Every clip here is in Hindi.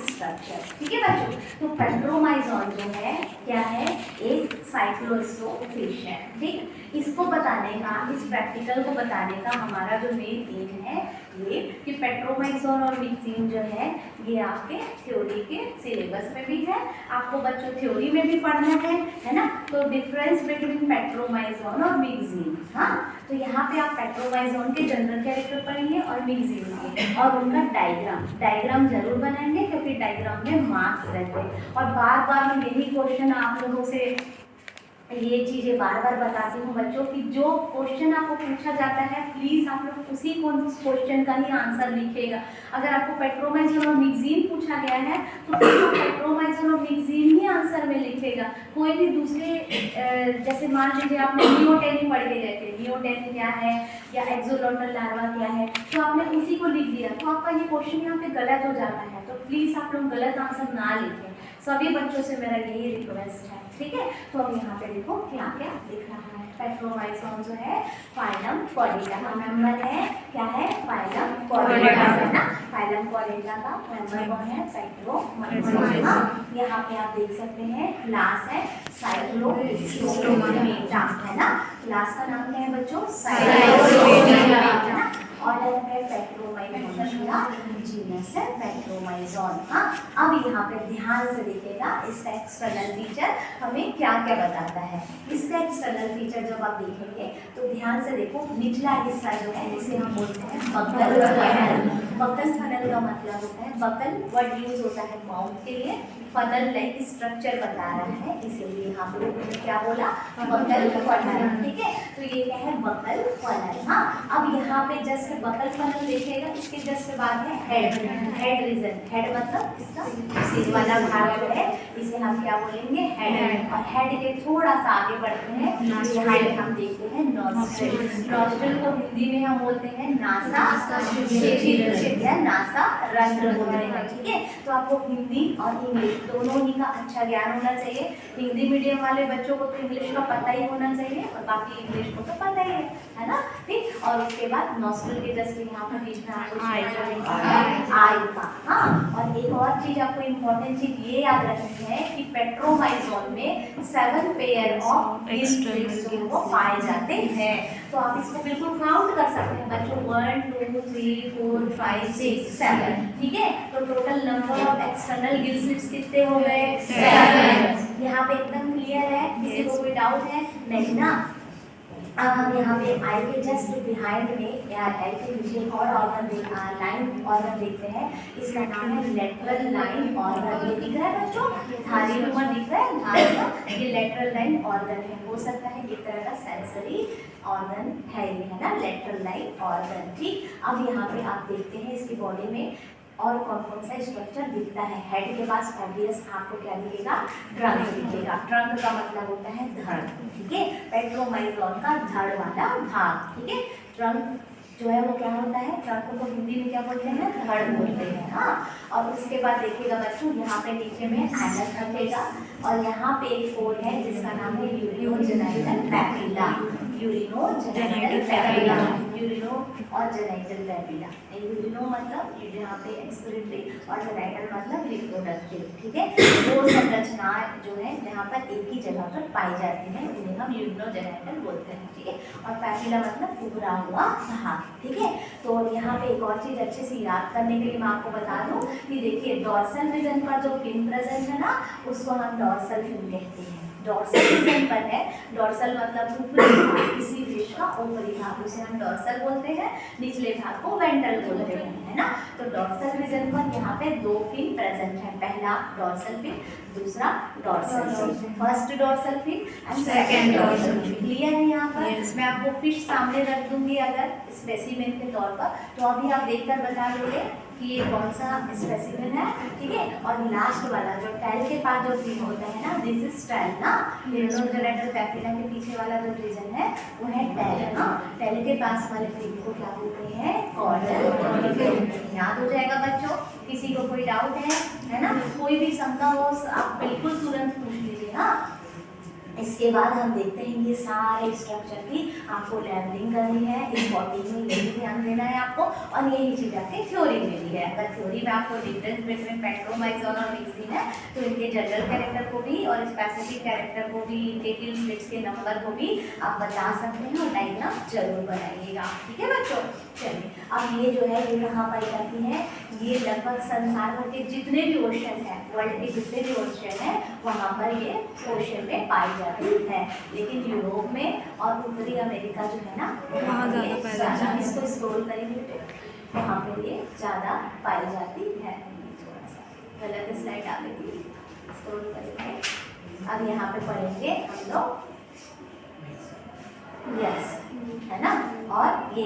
स्ट्रक्चर। ठीक है बच्चों, तो पेट्रोमाइजोन जो है क्या है, एक साइक्लोस्टोफिश है। ठीक, इसको बताने का, इस प्रैक्टिकल को बताने का हमारा जो मेन एम है ये कि पेट्रोमाइजोन और मिक्सिन जो है ये आपके थ्योरी के सिलेबस में भी है, आपको बच्चों थ्योरी में भी पढ़ना है ना। तो डिफरेंस बिटवीन पेट्रोमाइजोन और मिक्सिन, हाँ, तो यहाँ पे आप पेट्रोमाइजोन के जनरल कैरेक्टर पढ़ेंगे और मिक्सिन के, और उनका डायग्राम जरूर बनाएंगे क्योंकि डायग्राम में मार्क्स रहते हैं। और बार बार मैं यही क्वेश्चन आप लोगों से ये चीज़ें बार बार बताती हूँ बच्चों कि जो क्वेश्चन आपको पूछा जाता है प्लीज़ आप लोग उसी क्वेश्चन का ही आंसर लिखिएगा। अगर आपको पेट्रोमाइजोन और मिक्सिन पूछा गया है तो पेट्रोमाइजोन और मिक्सिन ही आंसर में लिखेगा। कोई भी दूसरे जैसे मान लीजिए आपने नियोटेनी पढ़ के गए थे, नियोटेनी क्या है या एक्सोलोटल लार्वा क्या है, तो आपने उसी को लिख दिया तो आपका ये क्वेश्चन यहाँ पे गलत हो जाता है। तो प्लीज़ आप लोग गलत आंसर ना लिखें, सभी बच्चों से मेरा यही रिक्वेस्ट है। ठीक है, तो अब यहाँ पे देखो क्या क्या दिख रहा है। पेट्रोमाइजोन जो है फाइलम क्वाड्रिटा का मेंबर है, क्या है, फाइलम क्वाड्रिटा है ना। फाइलम क्वाड्रिटा का मेंबर कौन है, पेट्रोमाइजोन। यहाँ पे आप देख सकते हैं क्लास है साइक्लोस्टोमेटा है ना। क्लास का नाम क्या है बच्चों, साइक्लोस्टोमेटा है ना। ऑर्डर है पेट्रोमाइजोन, जीनस है पेट्रोमाइजोन। हाँ, अब यहाँ पे ध्यान से देखिएगा इसका एक्सटर्नल फीचर हमें क्या क्या बताता है। इसका एक्सटर्नल फीचर जब आप देखेंगे तो ध्यान से देखो, निचला हिस्सा जो है इसे हम बोलते हैं बकल फनल। बकल फनल का मतलब होता है, बकल वर्ड यूज होता है माउथ के लिए, फनल लाइक स्ट्रक्चर बता रहा है, इसीलिए यहाँ पे क्या बोला, बकल फनल। ठीक है, तो ये क्या है, बकल फनल। हाँ, अब यहाँ पे जस्ट बकल फनल देखिएगा, इसके जस्ट बाद है हेड रीजन। हेड मतलब इसका सिर वाला भाग जो है इसे हम क्या बोलेंगे, हेड। और हेड के थोड़ा सा आगे बढ़ते हैं, यहाँ पे हम देखते हैं नॉस्ट्रिल। नॉस्ट्रिल को हिंदी में हम बोलते हैं नासा, या नासा रंध्र बोलते हैं। ठीक है, तो आपको हिंदी और इंग्लिश दोनों ही का अच्छा ज्ञान होना चाहिए। हिंदी मीडियम वाले बच्चों को तो इंग्लिश का पता ही होना चाहिए और बाकी इंग्लिश को तो पता ही है ना। ठीक, और उसके बाद नॉस्ट्रिल के जस्ट यहाँ पर बीच में आपको आई का। हाँ, और एक और चीज आपको इम्पोर्टेंट चीज ये याद रखनी है कि पेट्रोमाइजोन में 7 पेयर ऑफ गिल्स जो वो पाए जाते हैं। तो आप इसको बिल्कुल काउंट कर सकते हैं बच्चों, 1 2 3 4 5 6 7। ठीक है, तो total number of external gill slits कितने हो गए, 7। यहाँ पे एकदम क्लियर है, किसी को कोई डाउट है नहीं ना। अब हम यहाँ पे आई के जस्ट बिहाइंड में या आई के पीछे एक और ऑर्गन लाइन ऑर्गन देखते हैं, इसका नाम है लेटरल लाइन ऑर्गन। ये दिख रहा है बच्चों, थाली नंबर दिख रहा है, ये लेटरल लाइन ऑर्गन है। हो सकता है एक तरह का सेंसरी ऑर्गन है ये, है ना, लेटरल लाइन ऑर्गन। ठीक, अब यहाँ पे आप देखते हैं इसकी बॉडी में और कौन कौन सा स्ट्रक्चर दिखता है। हेड के पास ऑब्वियस आपको क्या दिखेगा, ट्रंक दिखेगा। ट्रंक का मतलब होता है धड़। ठीक है, पेट्रोमाइजोन का धड़ वाला भाग। ठीक है, ट्रंक जो है वो क्या होता है, ट्रंक को हिंदी में क्या बोलते हैं, धड़ बोलते हैं। हाँ, और उसके बाद देखिएगा बच्चों यहाँ पे नीचे में एनस रखेगा और यहाँ पे एक फोर है जिसका नाम है यूरिनोजेनाइटल पैपिला। यूरिनोजेनाइटल पैपिला, यूरिनो और जेनाइटल पैपिला। यूरिनो मतलब यहाँ पे एक्सक्रीटरी और जेनाइटल मतलब रिप्रोडक्टिव। ठीक है, दो संरचनाएं जो है जहाँ पर एक ही जगह पर पाई जाती हैं उन्हें हम यूरिनोजेनाइटल बोलते हैं। ठीक है, और पैपिला मतलब उभरा हुआ भाग। ठीक है, तो यहाँ पे एक और चीज अच्छे से याद करने के लिए मैं आपको बता दूं कि देखिए डॉर्सल रीजन पर जो फिन प्रेजेंट है ना उसको हम डॉर्सल फिन कहते हैं। डॉर्सल रीजन पर है, डॉर्सल मतलब ऊपरी भाग, किसी फिश का ऊपरी भाग उसे हम डॉर्सल बोलते हैं, निचले भाग को वेंट्रल बोलते हैं, है ना। तो डॉर्सल रीजन पर यहाँ पे 2 फिन प्रेजेंट है, पहला डॉर्सल फिन, दूसरा dorsal fin, first dorsal fin and second dorsal fin. Clear है यहाँ पर? मैं आपको फिश सामने रख दूंगी अगर स्पेसिमेन के तौर पर, तो अभी आप देखकर बता दोगे कि ये कौन सा स्पेसिमेन है। ठीक है, और लास्ट वाला जो टेल के पास जो फिन होता है ना, दिस इज टेल ना, यूरिनोजेनाइटल पैपिला के पीछे वाला जो रीजन है वो है टेल ना। टेल के पास वाले फिन को क्या बोलते हैं, कॉर्डल फिन। याद हो जाएगा बच्चों, किसी को कोई डाउट है ना, कोई भी शंका हो आप बिल्कुल तुरंत पूछ लीजिए। हाँ, इसके बाद हम देखते हैं ये सारे स्ट्रक्चर की आपको लेवलिंग करनी है, इस बॉडी में यही ध्यान देना है आपको, और यही चीज़ आपके थ्योरी में भी है। अगर थ्योरी में आपको डिफरेंस बिटवीन पेट्रोमाइजोन और मिक्सिन है तो इनके जनरल कैरेक्टर को भी और स्पेसिफिक कैरेक्टर को भी, इनके गिल स्लिट्स के नंबर को भी आप बता सकते हैं और डायग्राम जरूर बनाइएगा, ठीक है बच्चों। चलिए अब ये जो है ये कहाँ पाई जाती है, ये लगभग संसार भर के जितने भी ओशन है, वर्ल्ड के जितने भी ओशन है वहाँ पर ये ओशन में पाई जाती है, लेकिन यूरोप में और उत्तरी अमेरिका जो है ना वहाँ ज़्यादा, इसको स्क्रॉल करेंगे वहाँ पे ये ज़्यादा पाई जाती है। थोड़ा सा गलत स्लाइड आ गई थी, स्क्रॉल करेंगे। अब यहाँ पे पढ़ेंगे हम लोग, यस है ना, और ये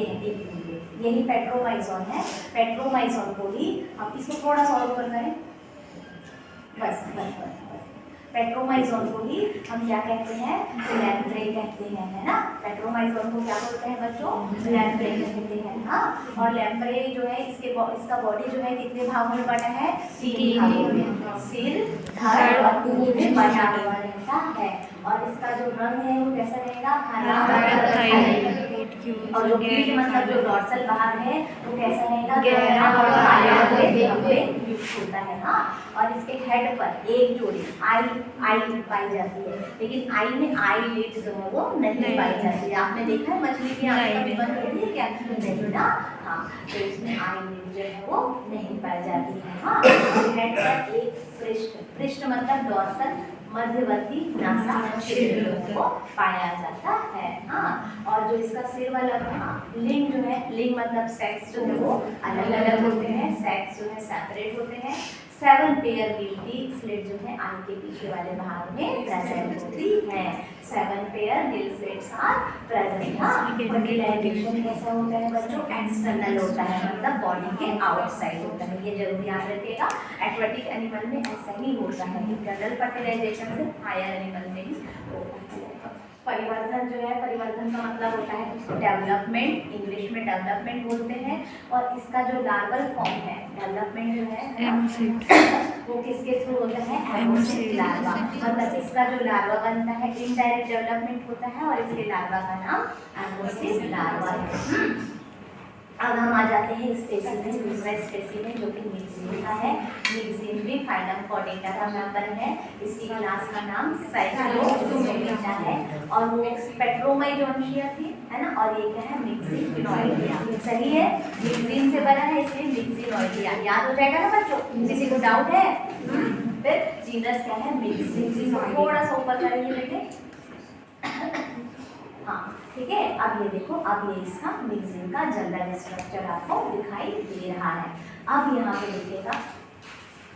यही पेट्रोमाइजोन है। पेट्रोमाइजोन को ही हम इसको थोड़ा सा और ऊपर करें, बस बस बस पेट्रोमाइजोन को ही हम क्या कहते हैं, लैम्प्रे कहते हैं, है ना। पेट्रोमाइजोन को क्या बोलते हैं बच्चों, लैम्प्रे कहते हैं। हाँ, और लैम्प्रे जो है इसका बॉडी जो है कितने भागों में बटा है, 3 भागों में, सिर, धड़ और पूंछ में बटा हुआ रहता है। और इसका जो रंग है वो कैसा रहेगा, हरा, और जो पीठ मतलब जो डॉर्सल भाग है वो कैसा रहेगा, गहरा और काला युक्त होता है। हाँ, और इसके हेड पर एक जोड़ी आई पाई जाती है, लेकिन आई में आई लिड जो है वो नहीं पाई जाती है। आपने देखा है मछली की आंखें बंद होती है क्या, नहीं ना। हाँ, तो इसमें आई लिड जो है वो नहीं पाई जाती है। हाँ, हेड पर एक पृष्ठ मतलब डॉर्सल मध्यवर्ती नासा छिद्र को पाया जाता है। हाँ, और जो इसका सिर वाला लिंग जो है, लिंग मतलब सेक्स जो है वो अलग अलग होते हैं, सेक्स जो है सेपरेट होते हैं। 7 पेयर गिल्टी स्लिट जो है आई के पीछे वाले भाग में प्रेजेंट होती है। 7 pair gill slits are present. हाँ, फर्टिलाइजेशन कैसा होता है बच्चों, एक्सटर्नल होता है, मतलब बॉडी के आउटसाइड होता है, ये जरूर याद रखिएगा। एक्वेटिक एनिमल में ऐसा ही होता है, इंटरनल फर्टिलाइजेशन से हायर एनिमल में ही होता है। परिवर्धन जो है, परिवर्धन का मतलब होता है डेवलपमेंट, इंग्लिश में डेवलपमेंट बोलते हैं। और इसका जो लार्वल फॉर्म है, डेवलपमेंट जो है वो किसके थ्रू होता है, एमोसिड लार्वा, मतलब इसका जो लार्वा बनता है इनडायरेक्ट डेवलपमेंट होता है और इसके लार्वा का नाम एमोसिड लार्वा है। अब हम आ जाते हैं स्पेसीमेन, दूसरा स्पेसीमेन जो कि मिक्सिन का है। मिक्सिन भी फाइलम कॉर्डेटा का मेंबर है। इसकी क्लास का नाम साइक्लोस्टोमेटा है और वो पेट्रोमाइजोनिया थी, है ना। और ये क्या है, मिक्सिनोइडिया, सही है, मिक्सिन से बना है इसलिए मिक्सिनोइडिया, याद हो जाएगा ना बच्चों। किसी को डाउट है? फिर जीनस क्या है, मिक्सिन। थोड़ा सा ऊपर करेंगे बेटे, हाँ ठीक है। अब ये देखो, अब ये इसका मिक्सिन का जनरल स्ट्रक्चर आपको दिखाई दे रहा है। अब यहाँ पे देखिएगा,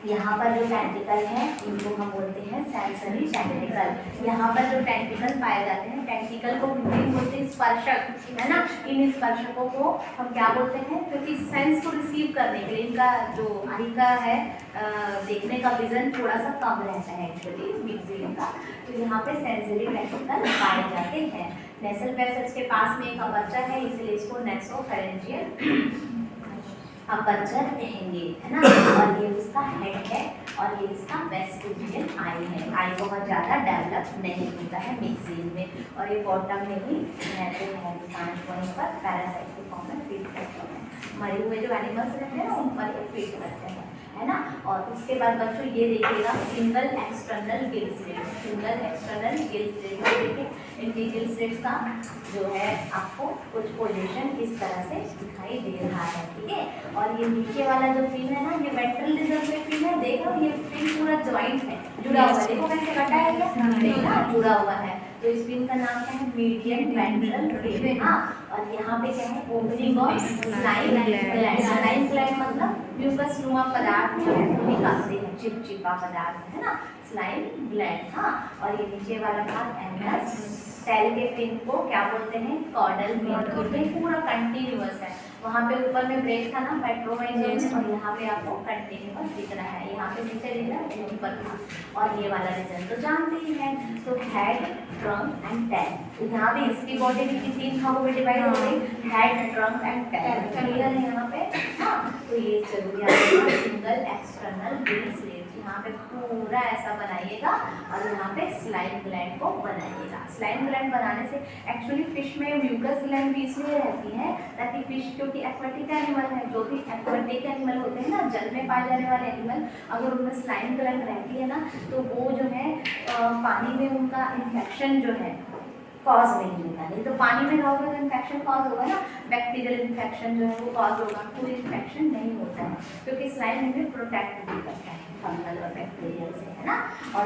यहाँ पर जो टेंटिकल है इनको हम बोलते हैं सेंसरी टेंटिकल। यहाँ पर जो टेंटिकल पाए जाते हैं, टेंटिकल को बोलते हैं स्पर्शक, है ना। इन स्पर्शकों को हम क्या बोलते हैं, क्योंकि सेंस को रिसीव करने के लिए इनका जो आई का है देखने का विजन थोड़ा सा कम रहता है एक्चुअली मिक्सिन का, तो यहाँ पे सेंसरी टेंटिकल पाए जाते हैं। नेसल पैसेज के पास में एक अपर्चर है, इसलिए इसको नेसोफेरेंजियल अपर्चर कहेंगे, है ना। और ये उसका हेड है और ये इसका वेस्टिजियल आई है। आई बहुत ज़्यादा डेवलप नहीं होता है मिक्सिन में, और ये बॉटम में ही रहते हैं, 5 पॉइंट पर पैरासाइट के फॉर्म में फीड करते हैं। मरे हुए जो एनिमल्स रहते हैं ना उन पर ये फीड करते हैं, है ना। और उसके बाद बच्चों ये देखिएगा, single external Gill slit, single external Gill slit, देखिए इनकी गिल स्लिट्स का जो है आपको कुछ पोजीशन इस तरह से दिखाई दे रहा है, ठीक है। और ये नीचे वाला जो फिन है ना, ये वेंट्रल रिजर्व में फिन है, देखो ये फिन पूरा जॉइंट है, जुड़ा हुआ है, देखो कैसे कटा है क्या, देखना जुड़ा हुआ है। तो इस फिन का नाम क्या है, मीडियन वेंट्रल फिन। हाँ, और यहाँ पे क्या है, opening of slime gland. Slime gland मतलब म्यूकस नुमा पदार्थ जो है वो निकालते हैं, चिपचिपा पदार्थ, है ना, स्लाइम ग्लैंड। हाँ, और ये नीचे वाला भाग एमरस, सेल के फिन को क्या बोलते हैं, कॉर्डल बोलते हैं। पूरा कंटिन्यूअस है, वहाँ पे ऊपर में ब्रेक था ना पेट्रोमाइजोन, और यहाँ पे आपको कंटिन्यूअस दिख रहा है, यहाँ पे नीचे दिख रहा है, ऊपर था। और ये वाला रीजन तो जानते ही हैं, तो हेड, ट्रंक एंड टेल। तो यहाँ पे इसकी बॉडी भी 3 भागों में डिवाइड हो गई, head, trunk and tail, clear है यहाँ पे। हाँ, तो ये जरूरी आपका सिंगल एक्सटर्नल गिल स्लेट, यहाँ पे पूरा ऐसा बनाइएगा और यहाँ पे स्लाइम ग्लैंड को बनाइएगा। स्लाइम ग्लैंड बनाने से एक्चुअली फिश में म्यूकस ग्लैंड भी इसलिए रहती है ताकि फिश, क्योंकि एक्वाटिक एनिमल है, जो भी एक्वाटिक एनिमल होते हैं ना, जल में पाए जाने वाले एनिमल, अगर उनमें स्लाइम ग्लैंड रहती है ना तो वो जो है पानी में उनका इन्फेक्शन जो है कॉज नहीं होगा। नहीं तो पानी में रहोगे तो इन्फेक्शन कॉज होगा ना, बैक्टीरियल इन्फेक्शन जो है वो कॉज होगा, कोई इन्फेक्शन नहीं होता है क्योंकि स्लाइम हमें प्रोटेक्ट भी करता है फंगल और बैक्टीरियल से, है ना। और